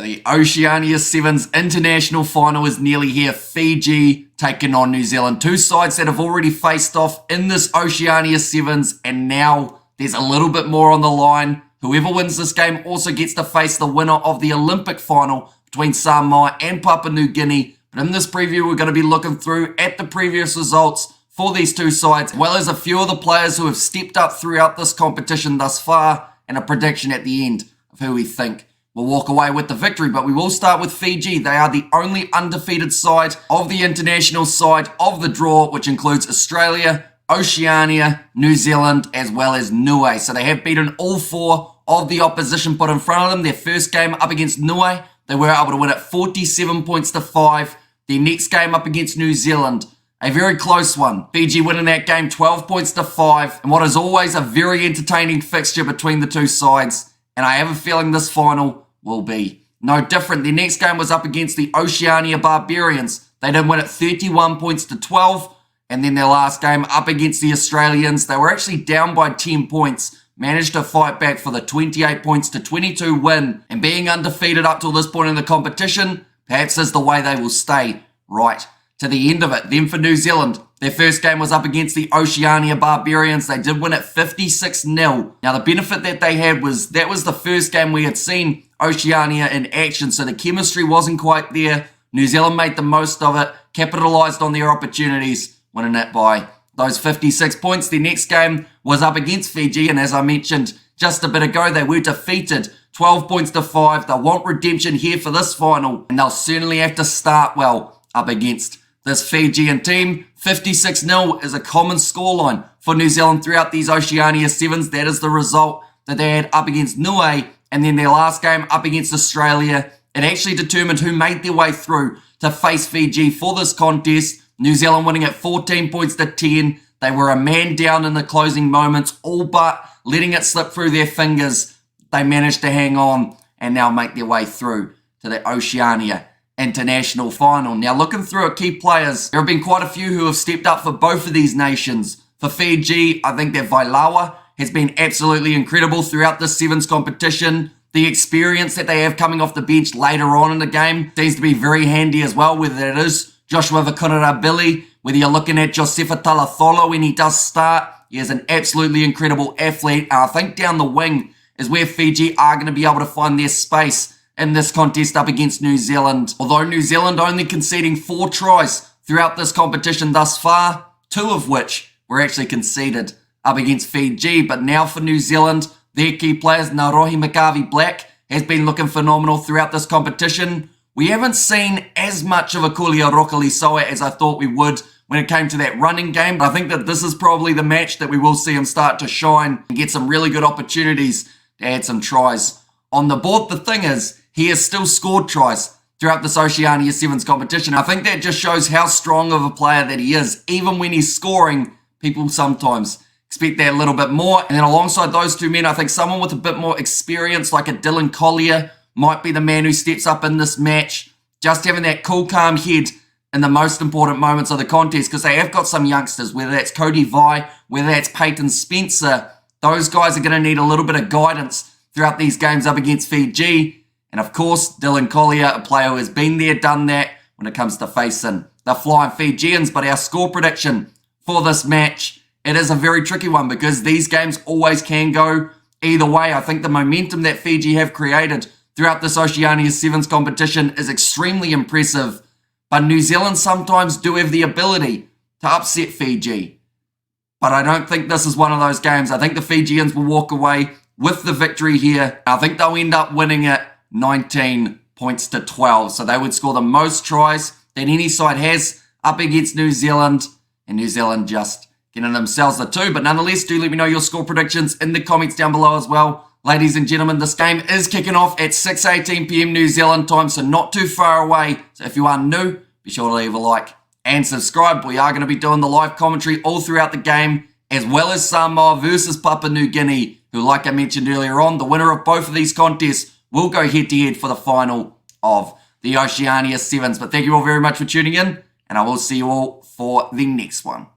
The Oceania Sevens International Final is nearly here. Fiji taking on New Zealand. Two sides that have already faced off in this Oceania Sevens, and now there's a little bit more on the line. Whoever wins this game also gets to face the winner of the Olympic final between Samoa and Papua New Guinea. But in this preview, we're going to be looking through at the previous results for these two sides, as well as a few of the players who have stepped up throughout this competition thus far, and a prediction at the end of who we think will walk away with the victory. But we will start with Fiji. They are the only undefeated side of the international side of the draw, which includes Australia, Oceania, New Zealand, as well as Niue. So they have beaten all four of the opposition put in front of them. Their first game up against Niue, they were able to win it 47 points to 5. Their next game up against New Zealand, a very close one. Fiji winning that game 12 points to 5. And what is always a very entertaining fixture between the two sides. And I have a feeling this final will be no different. Their next game was up against the Oceania Barbarians. They did win it 31 points to 12. And then their last game up against the Australians, they were actually down by 10 points. Managed to fight back for the 28 points to 22 win. And being undefeated up till this point in the competition, perhaps is the way they will stay right to the end of it. Then for New Zealand, their first game was up against the Oceania Barbarians. They did win it 56-0. Now, the benefit that they had was that was the first game we had seen Oceania in action, so the chemistry wasn't quite there. New Zealand made the most of it, capitalized on their opportunities, winning it by those 56 points. Their next game was up against Fiji, and as I mentioned just a bit ago, they were defeated 12 points to 5. They'll want redemption here for this final, and they'll certainly have to start well up against this Fijian team. 56-0 is a common scoreline for New Zealand throughout these Oceania Sevens. That is the result that they had up against Niue, and then their last game up against Australia. It actually determined who made their way through to face Fiji for this contest. New Zealand winning at 14 points to 10. They were a man down in the closing moments, all but letting it slip through their fingers. They managed to hang on and now make their way through to the Oceania International Final. Now, looking through at key players, there have been quite a few who have stepped up for both of these nations. For Fiji, I think that Vailawa has been absolutely incredible throughout this Sevens competition. The experience that they have coming off the bench later on in the game seems to be very handy as well, whether it is Joshua Vikunarabili, whether you're looking at Josefa Talatholo when he does start. He is an absolutely incredible athlete. And I think down the wing is where Fiji are going to be able to find their space in this contest up against New Zealand. Although New Zealand only conceding 4 tries throughout this competition thus far, 2 of which were actually conceded up against Fiji. But now for New Zealand, their key players, Narohi Makavi-Black, has been looking phenomenal throughout this competition. We haven't seen as much of a Kulia Rokalisoa as I thought we would when it came to that running game. But I think that this is probably the match that we will see him start to shine and get some really good opportunities to add some tries on the board. The thing is, he has still scored tries throughout this Oceania Sevens competition. I think that just shows how strong of a player that he is. Even when he's scoring, people sometimes expect that a little bit more. And then alongside those two men, I think someone with a bit more experience, like a Dylan Collier, might be the man who steps up in this match. Just having that cool, calm head in the most important moments of the contest, because they have got some youngsters, whether that's Cody Vai, whether that's Peyton Spencer. Those guys are going to need a little bit of guidance throughout these games up against Fiji. And of course, Dylan Collier, a player who has been there, done that when it comes to facing the Flying Fijians. But our score prediction for this match, it is a very tricky one because these games always can go either way. I think the momentum that Fiji have created throughout this Oceania Sevens competition is extremely impressive. But New Zealand sometimes do have the ability to upset Fiji. But I don't think this is one of those games. I think the Fijians will walk away with the victory here. I think they'll end up winning it 19 points to 12. So they would score the most tries that any side has up against New Zealand. And New Zealand just getting themselves the 2. But nonetheless, do let me know your score predictions in the comments down below as well. Ladies and gentlemen, this game is kicking off at 6:18 p.m. New Zealand time, so not too far away. So if you are new, be sure to leave a like and subscribe. We are going to be doing the live commentary all throughout the game, as well as Samoa versus Papua New Guinea, who, like I mentioned earlier on, the winner of both of these contests will go head-to-head for the final of the Oceania Sevens. But thank you all very much for tuning in, and I will see you all for the next one.